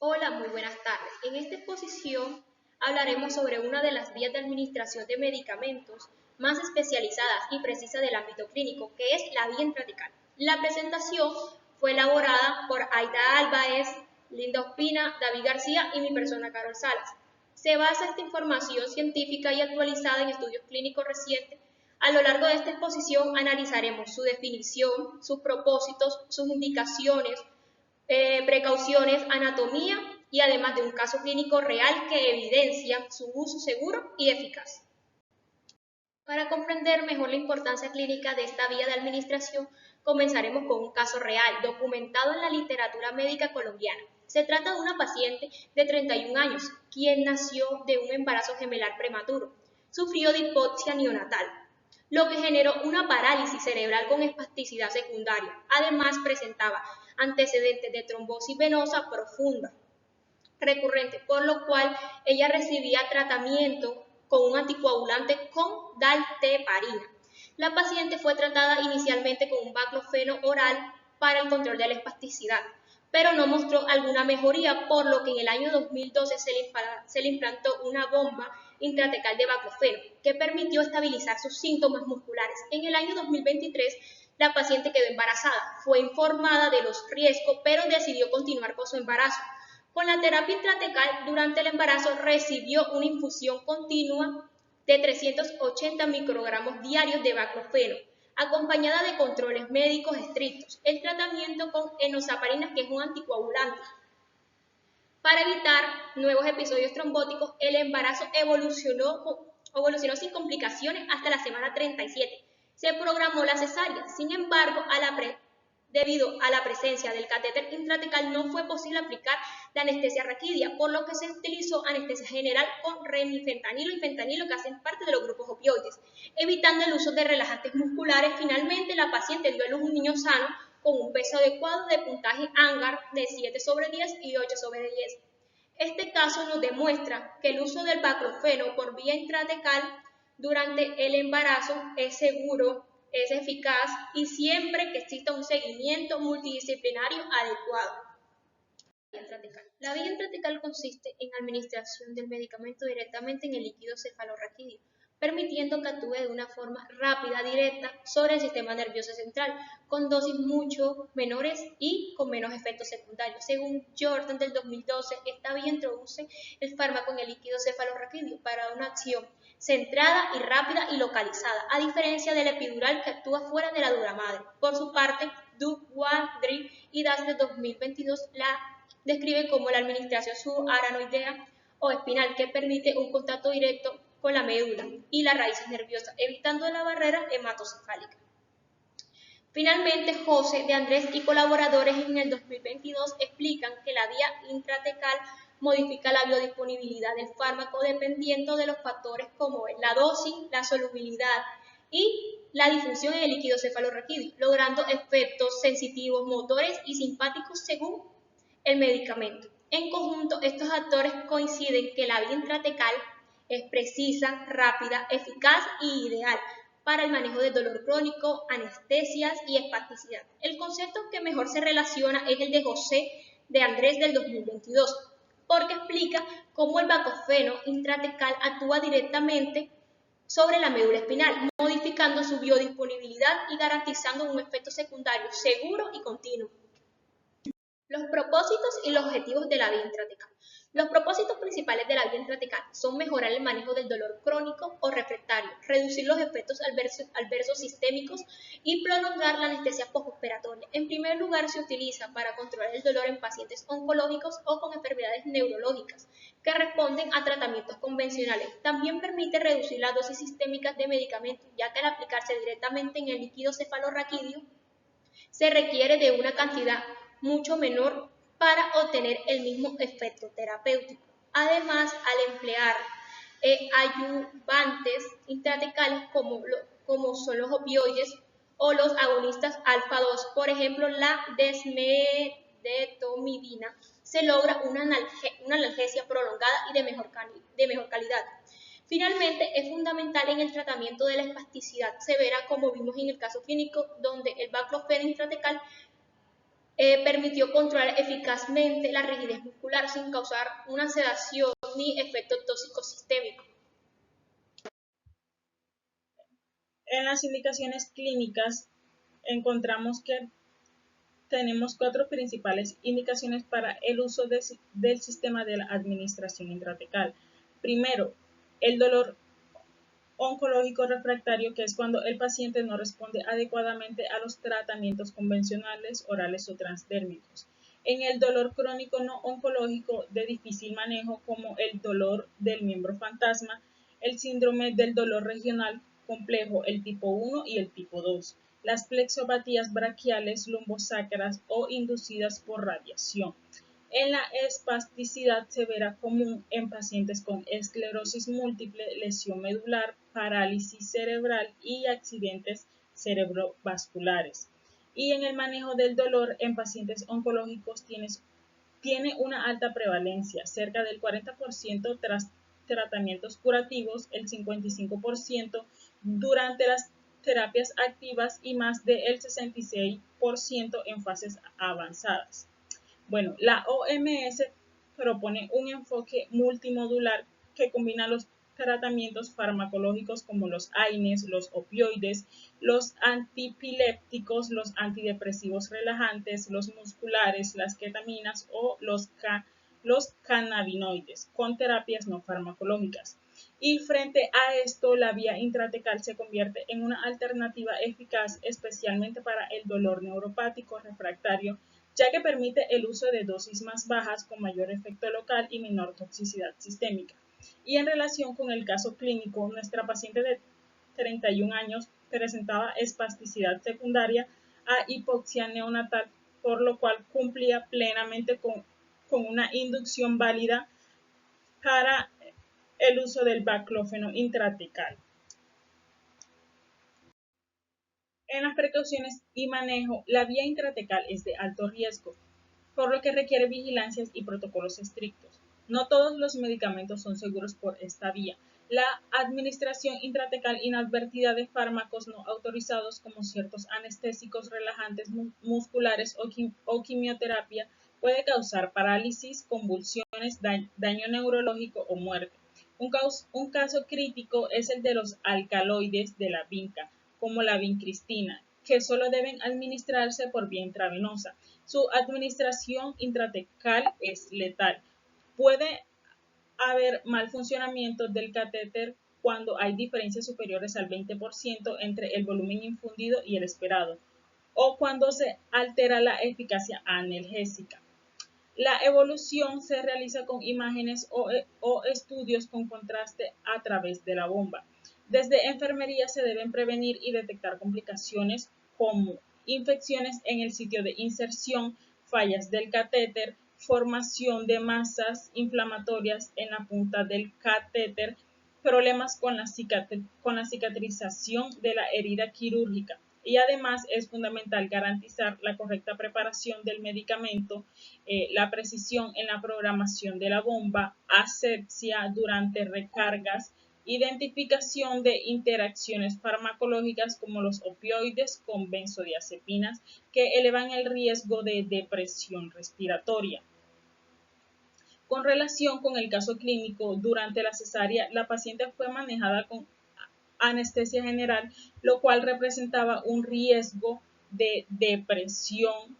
Hola, muy buenas tardes. En esta exposición hablaremos sobre una de las vías de administración de medicamentos más especializadas y precisas del ámbito clínico, que es la vía intratecal. La presentación fue elaborada por Aida Álvarez, Linda Ospina, David García y mi persona Carol Salas. Se basa esta información científica y actualizada en estudios clínicos recientes. A lo largo de esta exposición analizaremos su definición, sus propósitos, sus indicaciones, precauciones, anatomía y además de un caso clínico real que evidencia su uso seguro y eficaz. Para comprender mejor la importancia clínica de esta vía de administración, comenzaremos con un caso real, documentado en la literatura médica colombiana. Se trata de una paciente de 31 años, quien nació de un embarazo gemelar prematuro. Sufrió de hipoxia neonatal, lo que generó una parálisis cerebral con espasticidad secundaria. Además, presentaba antecedentes de trombosis venosa profunda recurrente, por lo cual ella recibía tratamiento con un anticoagulante con dalteparina. La paciente fue tratada inicialmente con un baclofeno oral para el control de la espasticidad, pero no mostró alguna mejoría, por lo que en el año 2012 se le implantó una bomba intratecal de baclofeno, que permitió estabilizar sus síntomas musculares. En el año 2023, la paciente quedó embarazada, fue informada de los riesgos, pero decidió continuar con su embarazo. Con la terapia intratecal durante el embarazo recibió una infusión continua de 380 microgramos diarios de baclofeno, acompañada de controles médicos estrictos. El tratamiento con enoxaparina, que es un anticoagulante. Para evitar nuevos episodios trombóticos, el embarazo evolucionó sin complicaciones hasta la semana 37. Se programó la cesárea, sin embargo, debido a la presencia del catéter intratecal no fue posible aplicar la anestesia raquídea, por lo que se utilizó anestesia general con remifentanilo y fentanilo, que hacen parte de los grupos opioides, evitando el uso de relajantes musculares. Finalmente, la paciente dio a luz un niño sano con un peso adecuado de puntaje Angar de 7/10 y 8/10. Este caso nos demuestra que el uso del baclofeno por vía intratecal durante el embarazo es seguro, es eficaz y siempre que exista un seguimiento multidisciplinario adecuado. La vía intratecal consiste en administración del medicamento directamente en el líquido cefalorraquídeo, permitiendo que actúe de una forma rápida, directa, sobre el sistema nervioso central, con dosis mucho menores y con menos efectos secundarios. Según Jordan del 2012, esta vía introduce el fármaco en el líquido cefalorraquídeo para una acción centrada y rápida y localizada, a diferencia del epidural que actúa fuera de la dura madre. Por su parte, Duke, Wadri y Das de 2022 la describe como la administración subaranoidea o espinal, que permite un contacto directo con la médula y las raíces nerviosas, evitando la barrera hematocefálica. Finalmente, José de Andrés y colaboradores en el 2022 explican que la vía intratecal modifica la biodisponibilidad del fármaco dependiendo de los factores como la dosis, la solubilidad y la difusión en el líquido cefalorraquídeo, logrando efectos sensitivos, motores y simpáticos según el medicamento. En conjunto, estos actores coinciden que la vía intratecal es precisa, rápida, eficaz y ideal para el manejo del dolor crónico, anestesias y espasticidad. El concepto que mejor se relaciona es el de José de Andrés del 2022, porque explica cómo el baclofeno intratecal actúa directamente sobre la médula espinal, modificando su biodisponibilidad y garantizando un efecto secundario seguro y continuo. Los propósitos y los objetivos de la vía intratecal. Los propósitos principales de la vía intratecal son mejorar el manejo del dolor crónico o refractario, reducir los efectos adversos sistémicos y prolongar la anestesia postoperatoria. En primer lugar, se utiliza para controlar el dolor en pacientes oncológicos o con enfermedades neurológicas que responden a tratamientos convencionales. También permite reducir las dosis sistémicas de medicamentos, ya que al aplicarse directamente en el líquido cefalorraquídeo, se requiere de una cantidad mucho menor para obtener el mismo efecto terapéutico. Además, al emplear ayudantes intratecales como son los opioides o los agonistas alfa-2, por ejemplo la desmedetomidina, se logra una analgesia prolongada y de mejor calidad. Finalmente, es fundamental en el tratamiento de la espasticidad severa, como vimos en el caso clínico, donde el baclofeno intratecal permitió controlar eficazmente la rigidez muscular sin causar una sedación ni efecto tóxico sistémico. En las indicaciones clínicas encontramos que tenemos 4 principales indicaciones para el uso del sistema de la administración intratecal. Primero, el dolor oncológico refractario, que es cuando el paciente no responde adecuadamente a los tratamientos convencionales, orales o transdérmicos. En el dolor crónico no oncológico de difícil manejo, como el dolor del miembro fantasma, el síndrome del dolor regional complejo, el tipo 1 y el tipo 2, las plexopatías braquiales, lumbosacras o inducidas por radiación. En la espasticidad severa común en pacientes con esclerosis múltiple, lesión medular, parálisis cerebral y accidentes cerebrovasculares. Y en el manejo del dolor en pacientes oncológicos tiene una alta prevalencia, cerca del 40% tras tratamientos curativos, el 55% durante las terapias activas y más del 66% en fases avanzadas. Bueno, la OMS propone un enfoque multimodular que combina los tratamientos farmacológicos como los AINES, los opioides, los antipilépticos, los antidepresivos relajantes, los musculares, las ketaminas o los cannabinoides con terapias no farmacológicas. Y frente a esto, la vía intratecal se convierte en una alternativa eficaz, especialmente para el dolor neuropático refractario, ya que permite el uso de dosis más bajas con mayor efecto local y menor toxicidad sistémica. Y en relación con el caso clínico, nuestra paciente de 31 años presentaba espasticidad secundaria a hipoxia neonatal, por lo cual cumplía plenamente con una inducción válida para el uso del baclófeno intratecal. En las precauciones y manejo, la vía intratecal es de alto riesgo, por lo que requiere vigilancias y protocolos estrictos. No todos los medicamentos son seguros por esta vía. La administración intratecal inadvertida de fármacos no autorizados, como ciertos anestésicos relajantes musculares o quimioterapia, puede causar parálisis, convulsiones, daño neurológico o muerte. Un caso crítico es el de los alcaloides de la vinca, como la vincristina, que solo deben administrarse por vía intravenosa. Su administración intratecal es letal. Puede haber mal funcionamiento del catéter cuando hay diferencias superiores al 20% entre el volumen infundido y el esperado, o cuando se altera la eficacia analgésica. La evolución se realiza con imágenes o estudios con contraste a través de la bomba. Desde enfermería se deben prevenir y detectar complicaciones como infecciones en el sitio de inserción, fallas del catéter, formación de masas inflamatorias en la punta del catéter, problemas con la cicatrización de la herida quirúrgica. Y además es fundamental garantizar la correcta preparación del medicamento, la precisión en la programación de la bomba, asepsia durante recargas, identificación de interacciones farmacológicas como los opioides con benzodiazepinas que elevan el riesgo de depresión respiratoria. Con relación con el caso clínico, durante la cesárea, la paciente fue manejada con anestesia general, lo cual representaba un riesgo de depresión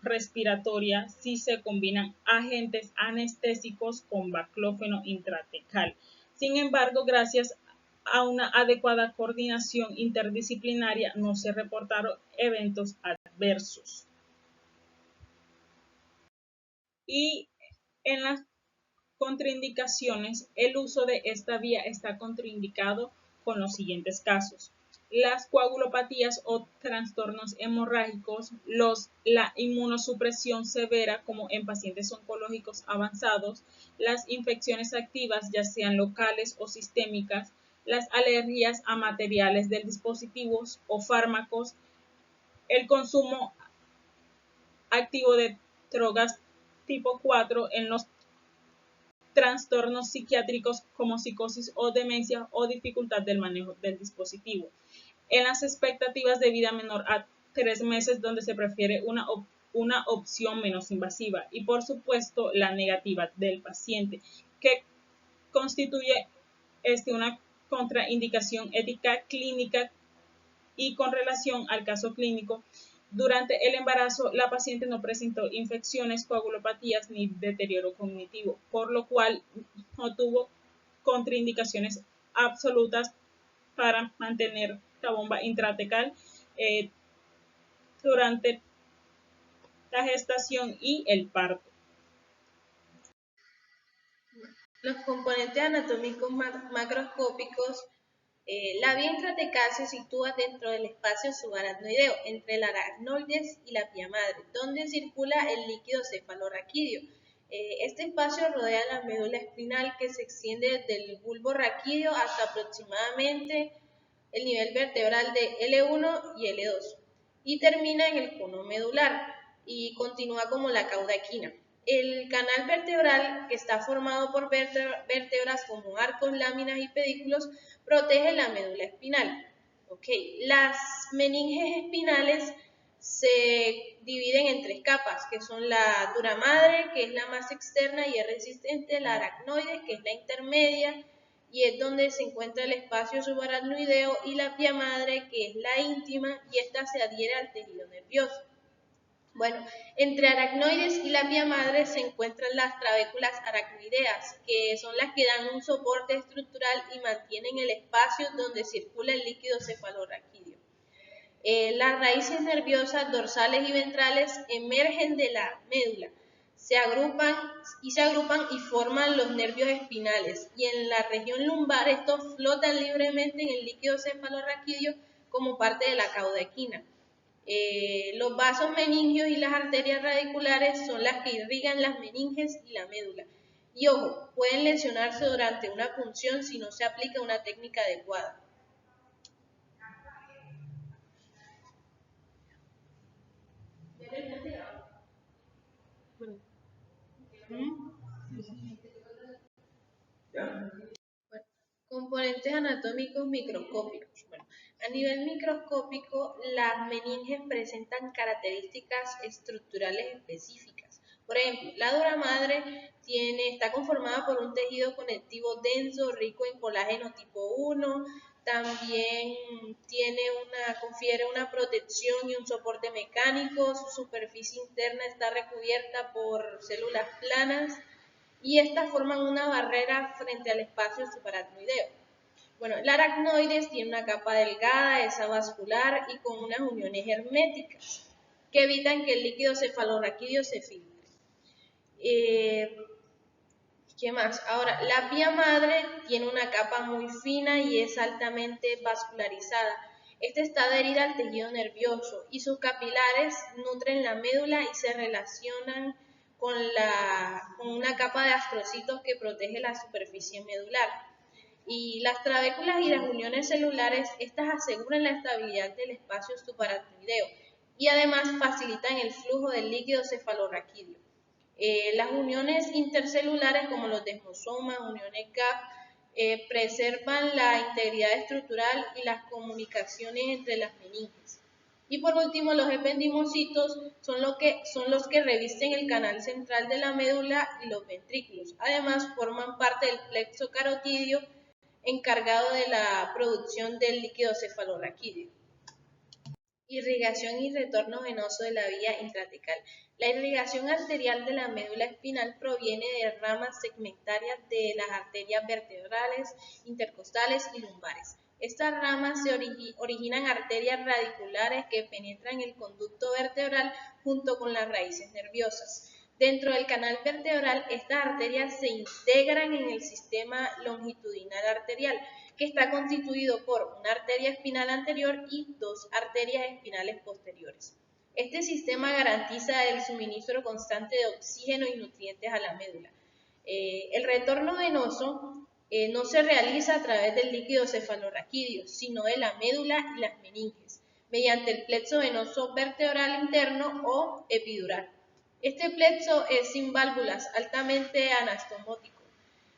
respiratoria si se combinan agentes anestésicos con baclófeno intratecal. Sin embargo, gracias a una adecuada coordinación interdisciplinaria, no se reportaron eventos adversos. Y en las contraindicaciones, el uso de esta vía está contraindicado con los siguientes casos: las coagulopatías o trastornos hemorrágicos, la inmunosupresión severa como en pacientes oncológicos avanzados, las infecciones activas ya sean locales o sistémicas, las alergias a materiales del dispositivo o fármacos, el consumo activo de drogas tipo 4 en los trastornos psiquiátricos como psicosis o demencia o dificultad del manejo del dispositivo. En las expectativas de vida menor a 3 meses, donde se prefiere una una opción menos invasiva y, por supuesto, la negativa del paciente, que constituye una contraindicación ética clínica y con relación al caso clínico. Durante el embarazo, la paciente no presentó infecciones, coagulopatías ni deterioro cognitivo, por lo cual no tuvo contraindicaciones absolutas para mantener la bomba intratecal durante la gestación y el parto. Los componentes anatómicos macroscópicos. La vía intratecal se sitúa dentro del espacio subaracnoideo, entre el aracnoides y la pía madre, donde circula el líquido cefalorraquídeo. Este espacio rodea la médula espinal, que se extiende desde el bulbo raquídeo hasta aproximadamente el nivel vertebral de L1 y L2 y termina en el cono medular y continúa como la cauda equina. El canal vertebral, que está formado por vértebras como arcos, láminas y pedículos, protege la médula espinal. Las meninges espinales se dividen en tres capas, que son la dura madre, que es la más externa y es resistente, la aracnoide, que es la intermedia y es donde se encuentra el espacio subaracnoideo, y la pía madre, que es la íntima, y esta se adhiere al tejido nervioso. Bueno, entre aracnoides y la pía madre se encuentran las trabéculas aracnoideas, que son las que dan un soporte estructural y mantienen el espacio donde circula el líquido cefalorraquídeo. Las raíces nerviosas dorsales y ventrales emergen de la médula, se agrupan y forman los nervios espinales, y en la región lumbar estos flotan libremente en el líquido cefalorraquídeo como parte de la cauda equina. Los vasos meningios y las arterias radiculares son las que irrigan las meninges y la médula. Y ojo, pueden lesionarse durante una punción si no se aplica una técnica adecuada. Componentes anatómicos microscópicos. Bueno, a nivel microscópico, las meninges presentan características estructurales específicas. Por ejemplo, la dura madre está conformada por un tejido conectivo denso, rico en colágeno tipo 1, también confiere una protección y un soporte mecánico, su superficie interna está recubierta por células planas, y estas forman una barrera frente al espacio subaracnoideo. Bueno, el aracnoides tiene una capa delgada, es avascular y con unas uniones herméticas que evitan que el líquido cefalorraquídeo se filtre. ¿Qué más? Ahora, la pía madre tiene una capa muy fina y es altamente vascularizada. Esta está adherida al tejido nervioso y sus capilares nutren la médula y se relacionan con una capa de astrocitos que protege la superficie medular. Y las trabéculas y las uniones celulares, estas aseguran la estabilidad del espacio subaracnoideo y además facilitan el flujo del líquido cefalorraquídeo. Las uniones intercelulares, como los desmosomas, uniones GAP, preservan la integridad estructural y las comunicaciones entre las meninges. Y por último, los ependimocitos son los que revisten el canal central de la médula y los ventrículos. Además, forman parte del plexo carotidio encargado de la producción del líquido cefalorraquídeo. Irrigación y retorno venoso de la vía intratecal. La irrigación arterial de la médula espinal proviene de ramas segmentarias de las arterias vertebrales, intercostales y lumbares. Estas ramas originan arterias radiculares que penetran el conducto vertebral junto con las raíces nerviosas. Dentro del canal vertebral, estas arterias se integran en el sistema longitudinal arterial, que está constituido por una arteria espinal anterior y dos arterias espinales posteriores. Este sistema garantiza el suministro constante de oxígeno y nutrientes a la médula. El retorno venoso no se realiza a través del líquido cefalorraquídeo, sino de la médula y las meninges, mediante el plexo venoso vertebral interno o epidural. Este plexo es sin válvulas, altamente anastomótico,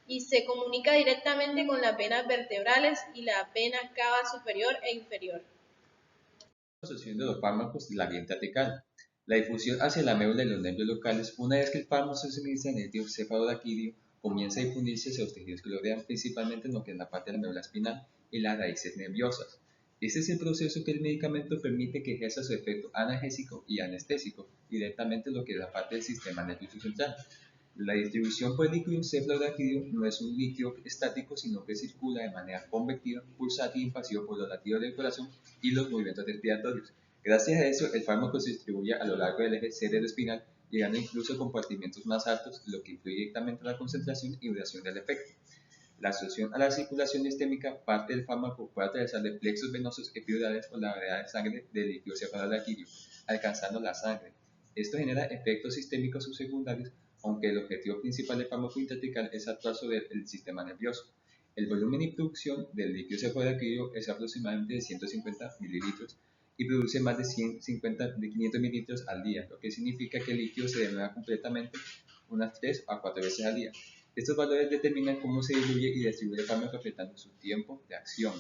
y se comunica directamente con las venas vertebrales y las venas cava superior e inferior. Asociación de los fármacos de la vía intratecal. La difusión hacia la médula y los nervios locales, una vez que el fármaco se suministra en el líquido cefalorraquídeo, comienza a difundirse hacia los tejidos que lo rodean, principalmente en lo que es la parte de la médula espinal y las raíces nerviosas. Este es el proceso que el medicamento permite que ejerza su efecto analgésico y anestésico directamente en lo que es la parte del sistema nervioso central. La distribución por el líquido cefalorraquídeo no es un líquido estático, sino que circula de manera convectiva, pulsátil y pasivo por los latidos del corazón y los movimientos respiratorios. Gracias a eso, el fármaco se distribuye a lo largo del eje cerebroespinal, llegando incluso a compartimentos más altos, lo que influye directamente en la concentración y duración del efecto. La absorción a la circulación sistémica parte del fármaco puede atravesar de plexos venosos epidurales o la variedad de sangre del líquido cefalorraquídeo, alcanzando la sangre. Esto genera efectos sistémicos subsecundarios, aunque el objetivo principal del fármaco intratecal es actuar sobre el sistema nervioso. El volumen y producción del líquido cefalorraquídeo es aproximadamente de 150 mililitros y produce más de 500 mililitros al día, lo que significa que el líquido se denuda completamente unas 3 a 4 veces al día. Estos valores determinan cómo se diluye y distribuye el fármaco afectando su tiempo de acción.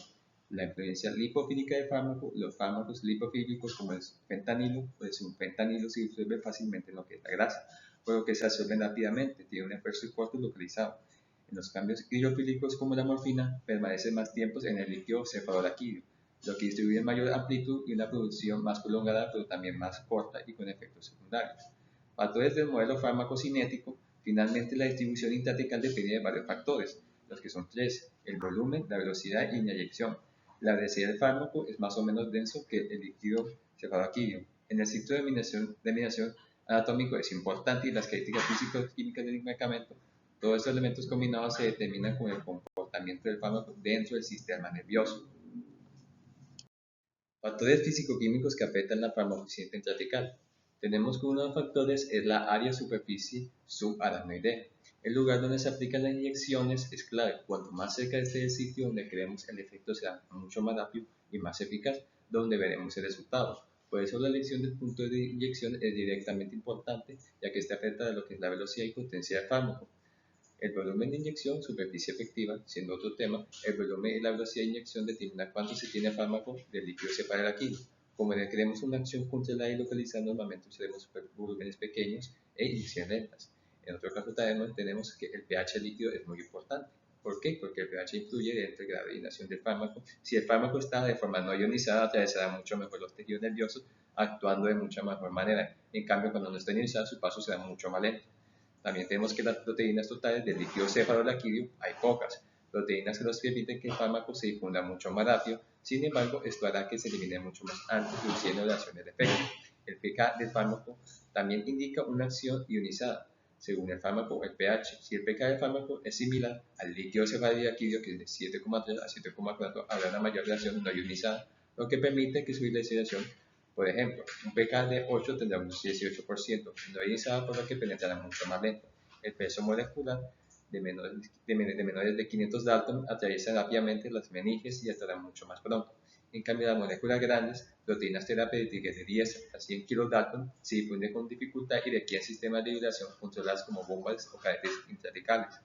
La influencia lipofílica del fármaco, los fármacos lipofílicos como el fentanilo, pues un fentanilo se disuelve fácilmente en lo que es la grasa, por lo que se absorben rápidamente, tiene un efecto corto y localizado. En los cambios hidrofílicos como la morfina, permanecen más tiempos en el líquido cefalorraquídeo, lo que distribuye mayor amplitud y una producción más prolongada, pero también más corta y con efectos secundarios. Factores del modelo farmacocinético. Finalmente, la distribución intratecal depende de varios factores, los que son tres: el volumen, la velocidad y la inyección. La densidad del fármaco es más o menos denso que el líquido cefalorraquídeo. En el sitio de eliminación anatómico es importante y las características físico-químicas del medicamento. Todos estos elementos combinados se determinan con el comportamiento del fármaco dentro del sistema nervioso. Factores físico-químicos que afectan la farmacocinética intratecal. Tenemos que uno de los factores es la área superficie subaracnoidea. El lugar donde se aplican las inyecciones es clave. Cuanto más cerca esté del sitio donde creemos el efecto será mucho más rápido y más eficaz, donde veremos el resultado. Por eso la elección del punto de inyección es directamente importante, ya que este afecta a lo que es la velocidad y potencia del fármaco. El volumen de inyección, superficie efectiva, siendo otro tema, el volumen y la velocidad de inyección determinan cuánto se tiene fármaco del líquido cefalorraquídeo. Como queremos una acción controlada y localizada, normalmente usaremos volúmenes pequeños e inyecciones lentas. En otro caso también tenemos que el pH líquido es muy importante. ¿Por qué? Porque el pH influye dentro del grado de ionación del fármaco. Si el fármaco está de forma no ionizada, atravesará mucho mejor los tejidos nerviosos, actuando de mucha mejor manera. En cambio, cuando no está ionizado, su paso será mucho más lento. También tenemos que las proteínas totales del líquido cefalorraquídeo hay pocas, proteínas que nos permiten que el fármaco se difunda mucho más rápido. Sin embargo, esto hará que se elimine mucho más antes, reduciendo la acción del efecto. El pK del fármaco también indica una acción ionizada. Según el fármaco, el pH, si el pK del fármaco es similar al líquido cefalorraquídeo, que es de 7,3 a 7,4, habrá una mayor reacción no ionizada, lo que permite que su oxidación. Por ejemplo, un pK de 8 tendrá un 18%, no ionizado, por lo que penetrará mucho más lento. El peso molecular de menores de 500 Dalton atraviesa rápidamente las meninges y estará mucho más pronto. En cambio, las moléculas grandes, proteínas terapéuticas de 10 a 100 kDalton, se difunden con dificultad y requieren sistemas de vibración controlados como bombas o cadetes intraticales.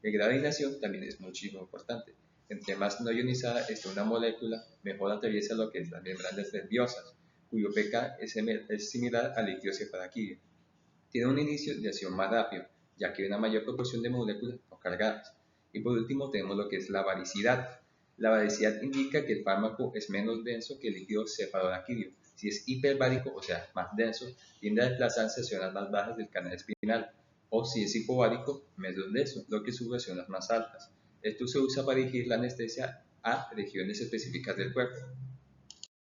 El grado de ionación también es muchísimo importante. Entre más no ionizada esté una molécula, mejor atraviesa lo que es las membranas nerviosas, cuyo pK es similar al líquido cefalorraquídeo. Tiene un inicio de acción más rápido, ya que hay una mayor proporción de moléculas no cargadas. Y por último tenemos lo que es la varicidad. La varicidad indica que el fármaco es menos denso que el líquido cefalorraquídeo. Si es hiperbárico, o sea, más denso, tiende a desplazarse hacia zonas más bajas del canal espinal. O si es hipovárico, menos denso, lo que sube a zonas más altas. Esto se usa para dirigir la anestesia a regiones específicas del cuerpo.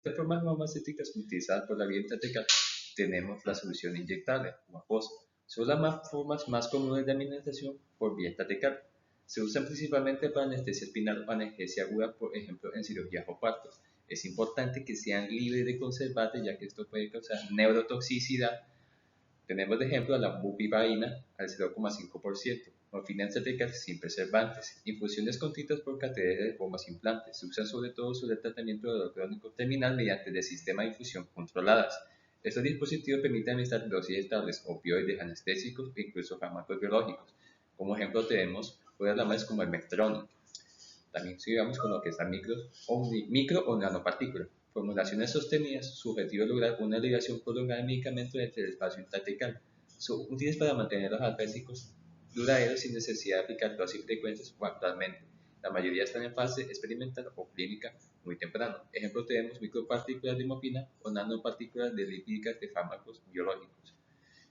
De formas farmacéuticas utilizadas por la vía intratecal tenemos la solución inyectable o acuosa. Son las formas más comunes de administración por vía intratecal. Se usan principalmente para anestesia espinal o anestesia aguda, por ejemplo en cirugías o partos. Es importante que sean libres de conservantes, ya que esto puede causar neurotoxicidad. Tenemos de ejemplo a la bupivaína al 0,5%, morfina intratecal sin preservantes, infusiones contidas por catéteres de bombas implantes. Se usan sobre todo sobre el tratamiento de dolor crónico terminal mediante el sistema de infusión controladas. Estos dispositivos permiten administrar dosis estables, opioides, anestésicos e incluso fármacos biológicos. Como ejemplo tenemos programas como el Medtronic. También sigamos con lo que es la micro o nanopartícula. Formulaciones sostenidas, su objetivo es lograr una ligación prolongada de medicamentos entre el espacio intratecal. Son útiles para mantener los analgésicos duraderos sin necesidad de aplicar dosis frecuentes o actualmente. La mayoría están en fase experimental o clínica muy temprano. Ejemplo, tenemos micropartículas de morfina o nanopartículas de lipídicas de fármacos biológicos.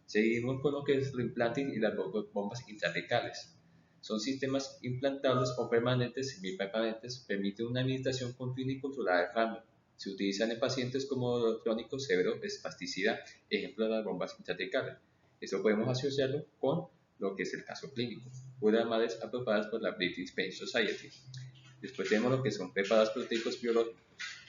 Seguimos con lo que es el implanting y las bombas intratecales. Son sistemas implantables o permanentes, semipermanentes, permiten una administración continua y controlada del fármaco. Se utilizan en pacientes como dolor crónico severo, espasticidad, ejemplo de las bombas intratecales. Esto podemos asociarlo con lo que es el caso clínico. Unas madres aprobadas por la British Pain Society. Después tenemos lo que son preparados proteicos biológicos.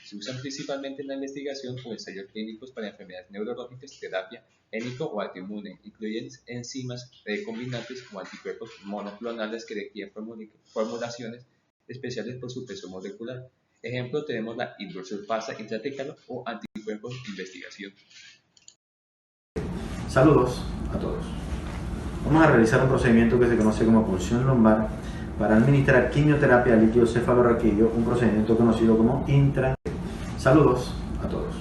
Se usan principalmente en la investigación o ensayos clínicos para enfermedades neurológicas, terapia génico o autoinmune. Incluyen enzimas recombinantes o anticuerpos monoclonales que requieren formulaciones especiales por su peso molecular. Ejemplo, tenemos la hidrosulfasa intratecal o anticuerpos de investigación. Saludos a todos. Vamos a realizar un procedimiento que se conoce como punción lumbar para administrar quimioterapia al líquido cefalorraquídeo, un procedimiento conocido como intra. Saludos a todos.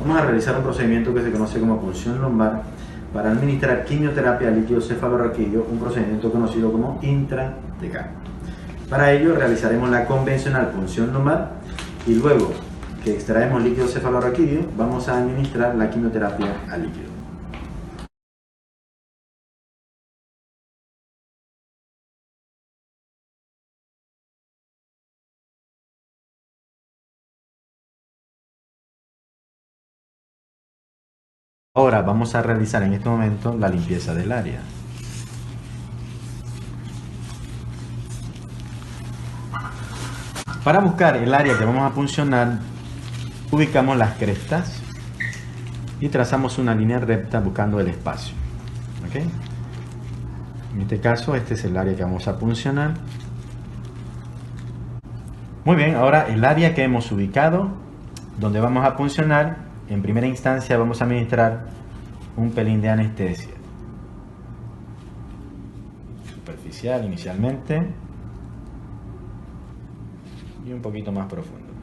Vamos a realizar un procedimiento que se conoce como punción lumbar para administrar quimioterapia al líquido cefalorraquídeo, un procedimiento conocido como intratecal. Para ello realizaremos la convencional punción lumbar y luego que extraemos líquido cefalorraquídeo vamos a administrar la quimioterapia al líquido. Ahora vamos a realizar en este momento la limpieza del área. Para buscar el área que vamos a puncionar, ubicamos las crestas y trazamos una línea recta buscando el espacio. ¿Okay? En este caso, este es el área que vamos a puncionar. Muy bien, ahora el área que hemos ubicado, donde vamos a puncionar, en primera instancia vamos a administrar un pelín de anestesia. Superficial inicialmente. Y un poquito más profundo.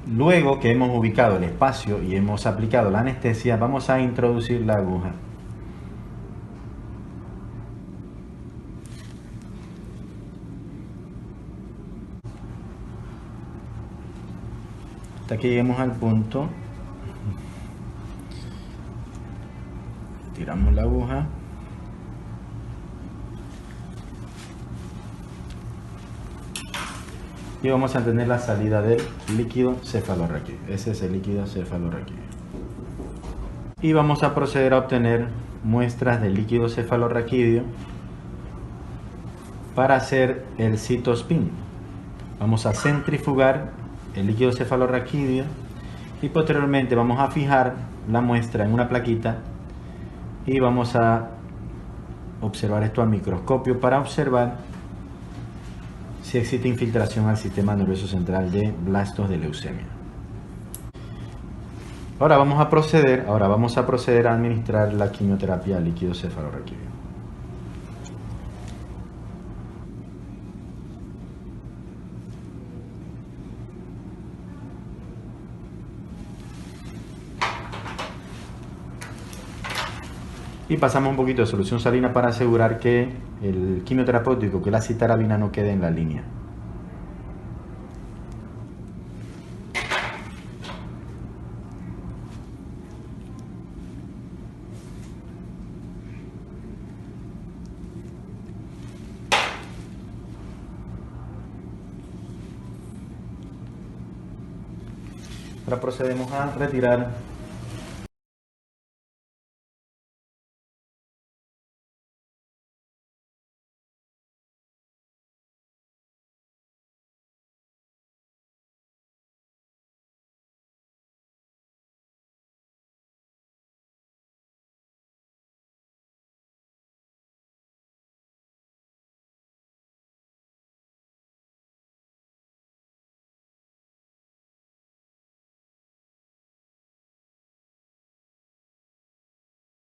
Luego que hemos ubicado el espacio y hemos aplicado la anestesia, vamos a introducir la aguja. Hasta que lleguemos al punto, tiramos la aguja. Y vamos a tener la salida del líquido cefalorraquídeo. Ese es el líquido cefalorraquídeo. Y vamos a proceder a obtener muestras del líquido cefalorraquídeo para hacer el cytospin. Vamos a centrifugar el líquido cefalorraquídeo y posteriormente vamos a fijar la muestra en una plaquita y vamos a observar esto al microscopio para observar si existe infiltración al sistema nervioso central de blastos de leucemia. Ahora vamos a proceder a administrar la quimioterapia al líquido cefalorraquídeo. Y pasamos un poquito de solución salina para asegurar que el quimioterapéutico, que la citarabina, no quede en la línea. Ahora procedemos a retirar